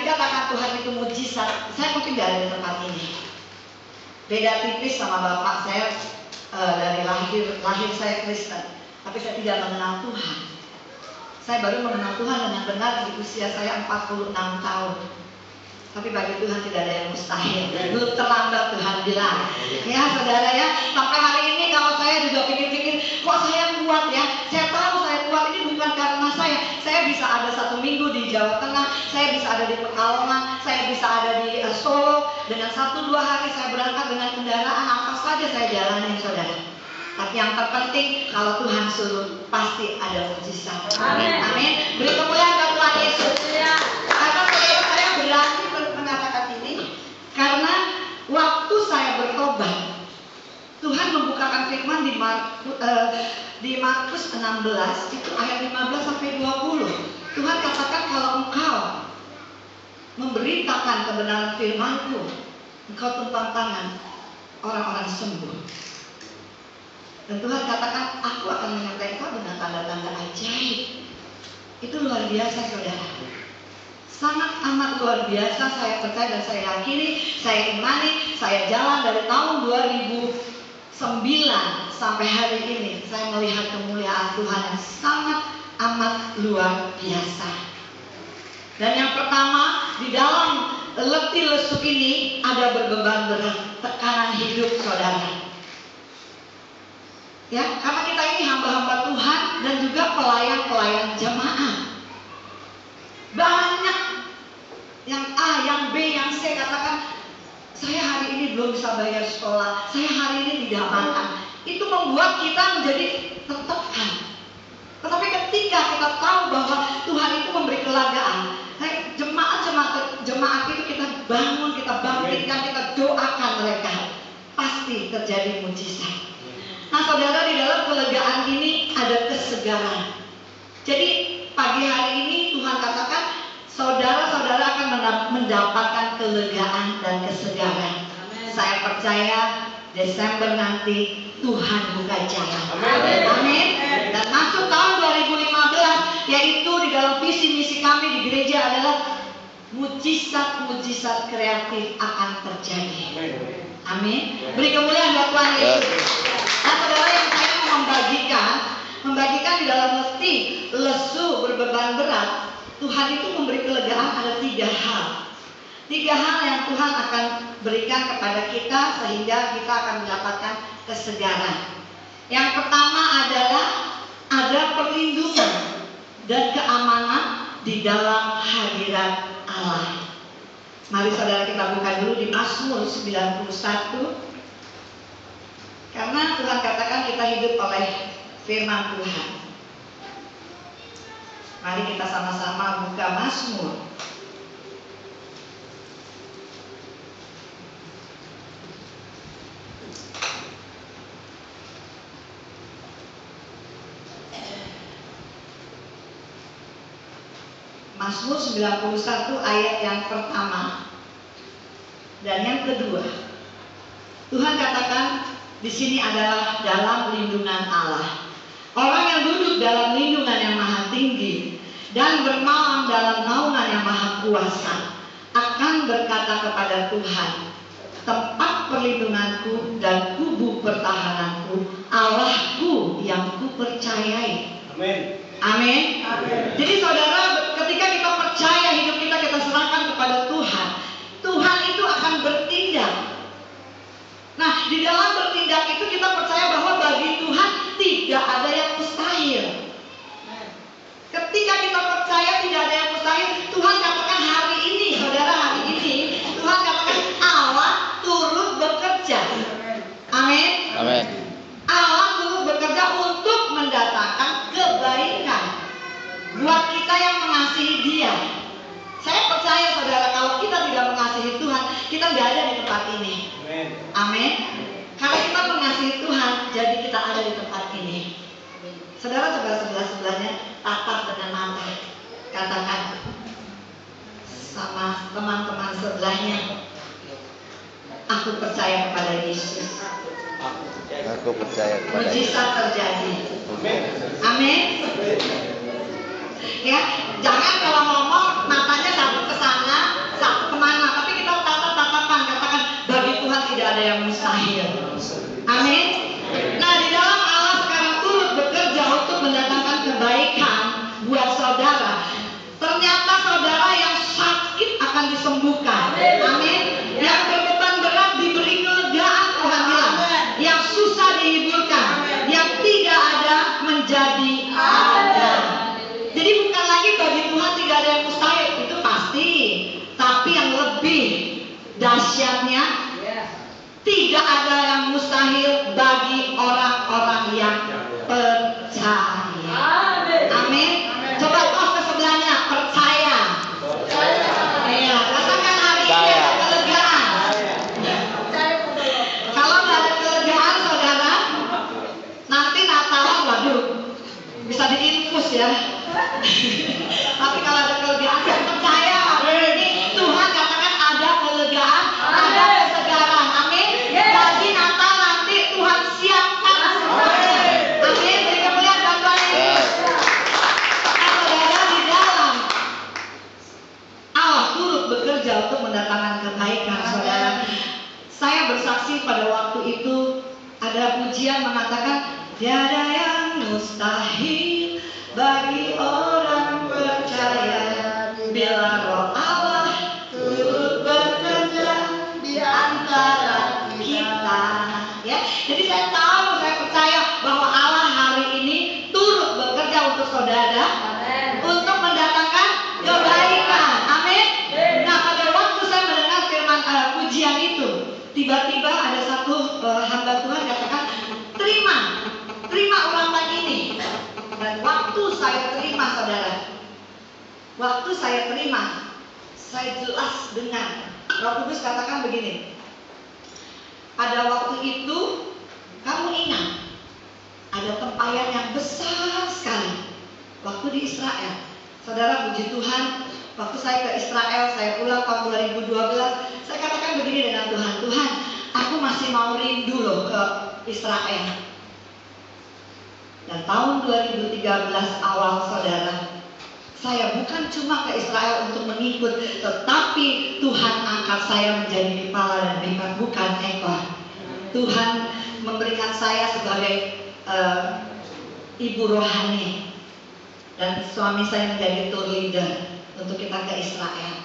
dikatakan Tuhan itu mujizat, saya mungkin tidak ada di tempat ini. Beda tipis sama bapak saya, dari lahir saya Kristen, tapi saya tidak mengenal Tuhan. Saya baru mengenal Tuhan dengan benar di usia saya 46 tahun. Tapi bagi Tuhan tidak ada yang mustahil. Belum terlambat Tuhan bilang. Ya saudara ya, sampai hari ini kalau saya juga pikir-pikir, kok saya kuat ya? Saya tahu saya kuat ini bukan karena saya bisa ada 1 minggu di Jawa Tengah, saya bisa ada di Pekalongan, saya bisa ada di Solo. Dengan 1-2 hari saya berangkat dengan kendaraan apa saja saya jalani, saudara. Tapi yang terpenting kalau Tuhan suruh pasti ada mujizat. Amin. Amin. Beri kemuliaan kepada Tuhan Yesus. Karena saudara saya berani mengatakan ini karena waktu saya bertobat, Tuhan membukakan firman di Markus 16 itu ayat 15 sampai 20. Tuhan katakan kalau engkau memberitakan kebenaran firman-Ku, engkau tumpang tangan orang-orang sembuh. Dan Tuhan katakan, aku akan menyertai engkau dengan tanda-tanda ajaib. Itu luar biasa, saudara. Sangat amat luar biasa. Saya percaya dan saya yakini, saya imani, saya jalan dari tahun 2009 sampai hari ini. Saya melihat kemuliaan Tuhan yang sangat amat luar biasa. Dan yang pertama, di dalam letih lesuk ini ada berbeban berat, tekanan hidup, saudara. Ya, karena kita ini hamba-hamba Tuhan dan juga pelayan-pelayan jemaat. Banyak yang A, yang B, yang C katakan, saya hari ini belum bisa bayar sekolah, saya hari ini tidak makan. Itu membuat kita menjadi tertekan. Tetapi ketika kita tahu bahwa Tuhan itu memberi kelegaan, jemaat itu kita bangun, kita bangkitkan, kita doakan mereka, pasti terjadi mujizat. Nah saudara, di dalam kelegaan ini ada kesegaran. Jadi pagi hari ini Tuhan katakan saudara-saudara akan mendapatkan kelegaan dan kesegaran. Amen. Saya percaya Desember nanti Tuhan buka jalan. Amin. Amin. Dan masuk tahun 2015, yaitu di dalam visi misi kami di gereja adalah mujizat-mujizat kreatif akan terjadi. Amin. Beri kemuliaan buat Tuhan Yesus. Nah saudara, yang saya mau membagikan di dalam letih, lesu, berbeban berat, Tuhan itu memberi kelegaan ada 3 hal. 3 hal yang Tuhan akan berikan kepada kita sehingga kita akan mendapatkan kesegaran. Yang pertama adalah ada perlindungan dan keamanan di dalam hadirat Allah. Mari saudara kita buka dulu di Mazmur 91. Karena Tuhan katakan kita hidup oleh firman Tuhan. Mari kita sama-sama buka Mazmur. Mazmur 91 ayat yang pertama dan yang kedua. Tuhan katakan di sini adalah dalam lindungan Allah. Orang yang duduk dalam lindungan yang maha tinggi dan bermalam dalam naungan yang maha kuasa akan berkata kepada Tuhan, tempat perlindunganku dan kubu pertahananku, Allahku yang kupercayai. Amin. Amin. Jadi saudara, ketika kita percaya hidup kita serahkan kepada Tuhan, Tuhan itu akan bertindak. Nah, di dalam bertindak itu kita percaya bahwa bagi Tuhan tidak ada yang mustahil. Ketika kita percaya tidak ada yang mustahil, Tuhan katakan hari ini, saudara, hari ini Tuhan katakan Allah turut bekerja. Amin. Amin. Allah turut bekerja untuk mendatangkan kebaikan buat kita yang mengasihi Dia. Saya percaya saudara, kalau kita tidak mengasihi Tuhan, kita tidak ada di tempat ini. Amin. Kalau kita mengasihi Tuhan, jadi kita ada di tempat ini. Saudara, coba sebelah-sebelahnya tatap dengan mata. Katakan sama teman-teman sebelahnya, aku percaya kepada Yesus. Aku percaya kepada Yesus. Mujizat terjadi. Amin. Ya, jangan kalau ngomong matanya satu ke sana, sembuhkan. Amin. Yang berbeban berat diberi kelegaan, Tuhan bilang. Yang susah dihiburkan. Yang tidak ada menjadi ada. Jadi bukan lagi bagi Tuhan tidak ada yang mustahil, itu pasti. Tapi yang lebih dahsyatnya, tidak ada yang mustahil bagi orang-orang yang percaya. Amin. Coba tos ke sebelahnya, percaya. Iya, rasakan hari ini ada kelegaan. Kalau nggak ada kelegaan, saudara, nanti Natalan, waduh, bisa diinfus ya. Tapi kalau ada kelegaan, saya percaya hari ini Tuhan katakan ada kelegaan, ada kesegaran. Amin. Bagi Natal nanti Tuhan siapkan semuanya. Amin. Jadi kemuliaan dan Tuhan Yesus. Saudara, di dalam Allah turut bekerja untuk mendatangkan kebaikan, saudara. Saya bersaksi pada waktu itu ada pujian mengatakan tiada yang mustahil bagi orang percaya bila Roh Allah turut bekerja di antara kita. Ya, jadi saya tahu, saya percaya bahwa Allah hari ini turut bekerja untuk saudara, untuk mendatangkan kebaikan. Amin. Nah, pada waktu saya mendengar firman pujian itu, tiba-tiba ada satu hamba Tuhan katakan, terima urapan ini. Dan waktu saya terima, saudara, waktu saya terima, saya jelas dengar Roh Kudus katakan begini. Pada waktu itu, kamu ingat, ada tempayan yang besar sekali waktu di Israel. Saudara, puji Tuhan, waktu saya ke Israel, saya pulang tahun 2012, saya katakan begini dengan Tuhan, Tuhan, aku masih mau rindu loh ke Israel. Dan tahun 2013 awal, saudara, saya bukan cuma ke Israel untuk mengikut, tetapi Tuhan angkat saya menjadi kepala dan berikat, bukan ekor. Tuhan memberikan saya sebagai ibu rohani, dan suami saya menjadi tour leader untuk kita ke Israel.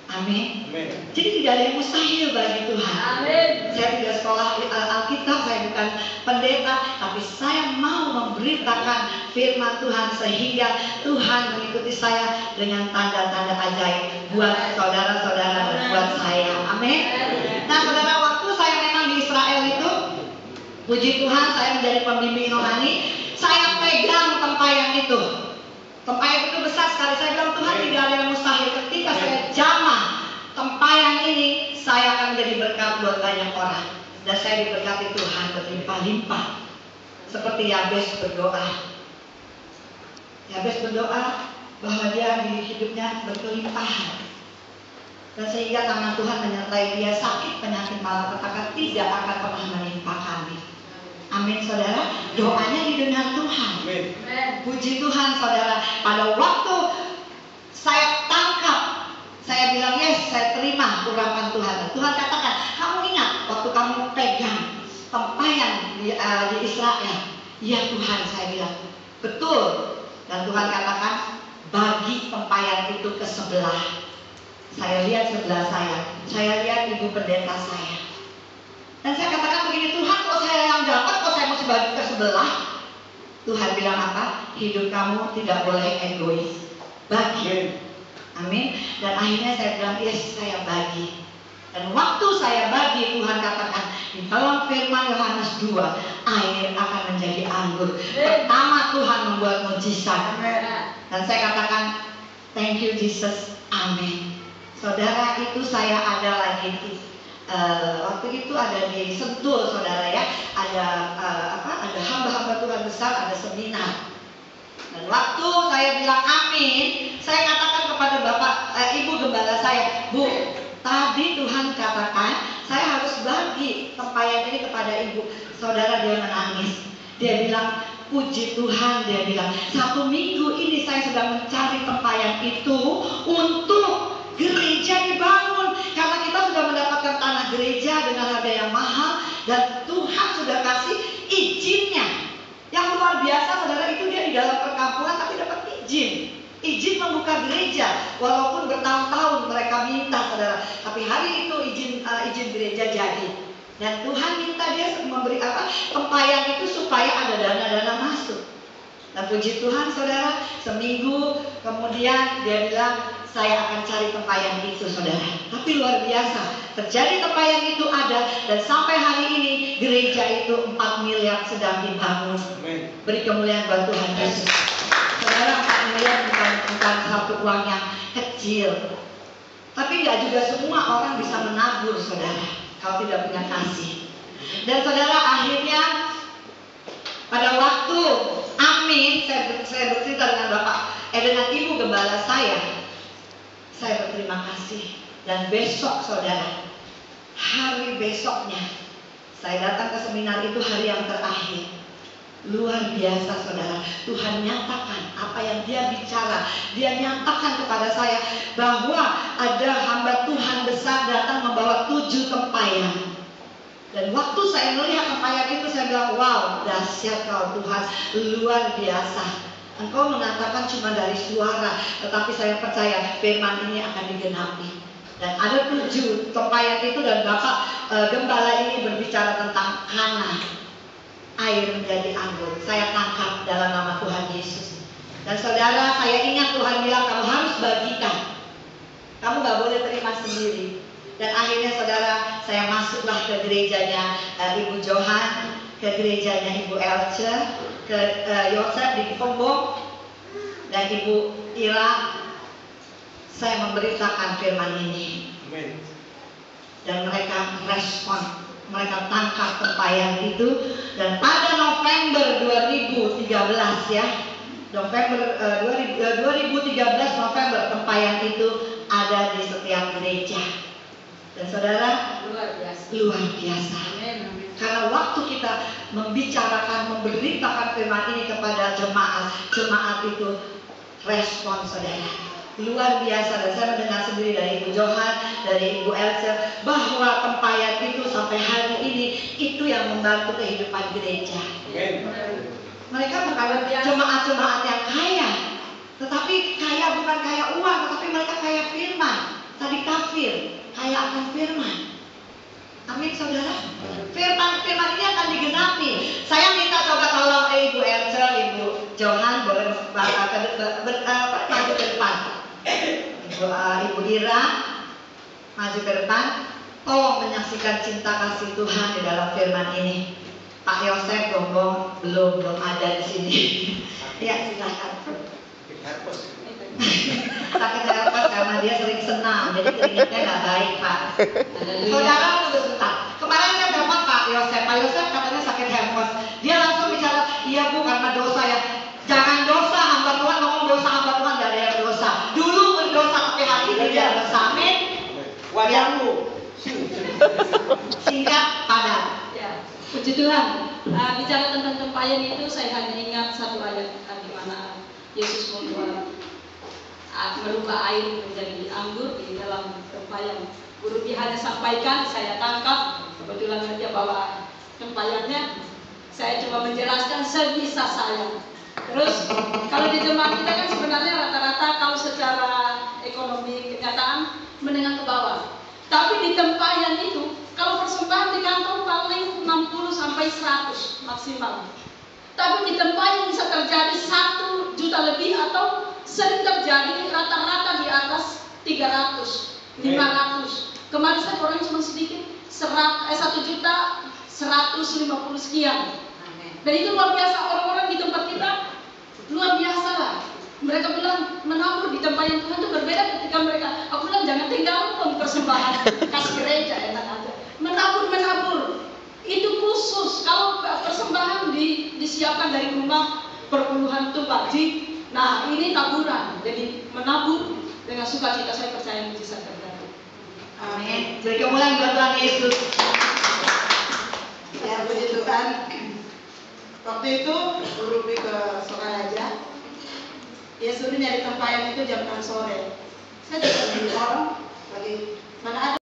Amin. Jadi tidak ada yang mustahil bagi Tuhan. Amin. Saya tidak sekolah Alkitab, saya bukan pendeta, tapi saya mau memberitakan firman Tuhan sehingga Tuhan mengikuti saya dengan tanda-tanda ajaib buat saudara-saudara dan buat saya. Amin. Nah, saudara, waktu saya memang di Israel itu, puji Tuhan, saya menjadi pembimbing rohani. Saya pegang tempayan itu. Tempayan itu besar sekali. Saya bilang, Tuhan, tidak ada yang mustahil. Ketika saya jamah tempayan ini, saya akan menjadi berkat buat banyak orang. Dan saya diberkati Tuhan berlimpah-limpah. Seperti Yabes berdoa. Yabes berdoa bahwa dia di hidupnya berkelimpahan. Dan sehingga tangan Tuhan menyertai dia, sakit penyakit malapetaka tidak akan pernah menimpa kami. Amin, saudara. Doanya didengar Tuhan. Amin. Puji Tuhan, saudara. Pada waktu saya tangkap, saya bilang, yes, saya terima urapan Tuhan. Tuhan katakan, kamu ingat waktu kamu pegang tempayan di Israel? Ya Tuhan, saya bilang, betul. Dan Tuhan katakan, bagi tempayan itu ke sebelah. Saya lihat sebelah saya lihat ibu pendeta saya. Dan saya katakan begini, Tuhan, kok saya yang dapat, kok saya mesti bagi ke sebelah? Tuhan bilang apa? Hidup kamu tidak boleh egois. Bagi. Amin. Dan akhirnya saya bilang, yes, saya bagi. Dan waktu saya bagi, Tuhan katakan, di dalam firman Yohanes 2, air akan menjadi anggur. Pertama Tuhan membuat mujizat. Dan saya katakan, thank you Jesus. Amin. Saudara, itu saya ada lagi di waktu itu ada di Sentul, saudara ya, ada hamba-hamba Tuhan besar, ada seminar. Dan waktu saya bilang amin, saya katakan kepada ibu gembala saya, Bu, tadi Tuhan katakan saya harus bagi tempayan ini kepada ibu. Saudara, dia menangis. Dia bilang, puji Tuhan, dia bilang, 1 minggu ini saya sedang mencari tempayan itu untuk gereja dibangun, karena kita sudah mendapatkan tanah gereja dengan harga yang mahal, dan Tuhan sudah kasih izinnya yang luar biasa, saudara. Itu dia di dalam perkampungan tapi dapat izin membuka gereja, walaupun bertahun-tahun mereka minta, saudara. Dan Tuhan minta dia memberi tempayan itu supaya ada dana-dana masuk. Dan puji Tuhan saudara, seminggu kemudian dia bilang, saya akan cari tempayan itu saudara. Tapi luar biasa, terjadi tempayan itu ada. Dan sampai hari ini gereja itu 4 miliar sedang dibangun. Beri kemuliaan buat Tuhan Yesus. Saudara, 4 miliar bukan satu uang yang kecil. Tapi nggak juga semua orang bisa menabur saudara, kalau tidak punya kasih. Dan saudara, akhirnya pada waktu amin, saya bercerita dengan dengan ibu gembala saya berterima kasih. Dan besok saudara, hari besoknya saya datang ke seminar itu, hari yang terakhir. Luar biasa saudara, Tuhan nyatakan apa yang dia bicara. Dia nyatakan kepada saya bahwa ada hamba Tuhan besar datang membawa 7 tempayan. Dan waktu saya melihat tempayan itu, saya bilang, wow, dahsyat kau Tuhan, luar biasa. Engkau mengatakan cuma dari suara, tetapi saya percaya firman ini akan digenapi. Dan ada 7 tempayan itu, dan Bapak Gembala ini berbicara tentang Hana, air menjadi anggur. Saya tangkap dalam nama Tuhan Yesus. Dan saudara, saya ingat Tuhan bilang kamu harus bagikan. Kamu gak boleh terima sendiri. Dan akhirnya saudara, saya masuklah ke gerejanya Ibu Johan, ke gerejanya Ibu Elce, ke Yosef di Fombong, dan Ibu Ira. Saya memberitakan firman ini. Dan mereka respon, mereka tangkap tempayan itu. Dan pada November 2013 ya, November 2013 November, tempayan itu ada di setiap gereja. Dan saudara, luar biasa. Karena waktu kita membicarakan, memberitakan firman ini kepada jemaat itu respon saudara luar biasa. Dan saya mendengar sendiri dari Ibu Johan, dari Ibu Elsa, bahwa tempayan itu sampai hari ini itu yang membantu kehidupan gereja. Mereka bukan jemaat-jemaat yang kaya, tetapi kaya bukan kaya uang, tetapi mereka kaya firman. Tadi kafir, kaya akan firman. Amin saudara. Firman ini akan digenapi. Saya minta coba tolong Ibu Elsa, Ibu Johan boleh maju ke depan. Ibu Ira maju ke depan. Tolong menyaksikan cinta kasih Tuhan di dalam firman ini. Pak Yosef Gombong belum ada di sini. Ya silakan. Sakit herpes karena dia sering senam, jadi keringatnya nggak baik Pak. Saudara tunggu sebentar. Kemarin saya dapat Pak Yosef katanya sakit herpes. Dia langsung bicara, iya Bu karena dosa ya. Jangan dosa, hamba Tuhan ngomong dosa, hamba Tuhan nggak ada yang dosa. Dulu berdosa tapi hari ini dia dosa. Amin. Wajahmu singkat padat. Ya, puji Tuhan. Bicara tentang tempayan itu, saya hanya ingat satu ayat di mana Yesus merubah air menjadi anggur di dalam tempayan. Guru hanya sampaikan, saya tangkap, kebetulan saja bawa tempayannya. Saya coba menjelaskan sebisa saya. Terus kalau di jemaat kita kan sebenarnya rata-rata kalau secara ekonomi kenyataan menengah ke bawah. Tapi di tempayan itu kalau persembahan di kantong paling 60 sampai 100 maksimal. Tapi di tempayan bisa terjadi 1 juta lebih atau sering terjadi rata-rata di atas 300, 500. Kemarin saya orang cuma sedikit 1 juta 150 sekian. Dan itu luar biasa, orang-orang di tempat kita luar biasa lah. Mereka bilang menabur di tempayan Tuhan itu berbeda ketika mereka. Aku bilang jangan tinggalkan persembahan kasih gereja enak aja. Menabur itu khusus kalau persembahan disiapkan dari rumah perpuluhan itu Pak Ji. Nah ini taburan, jadi menabur dengan sukacita. Saya percaya mujizat terjadi. Amin. Beri kemuliaan buat Tuhan Yesus. Ya puji Tuhan. Waktu itu guru pergi ke Sokaraja. Dia suruh nyari tempayan itu jam 6 sore. Saya juga orang lagi mana ada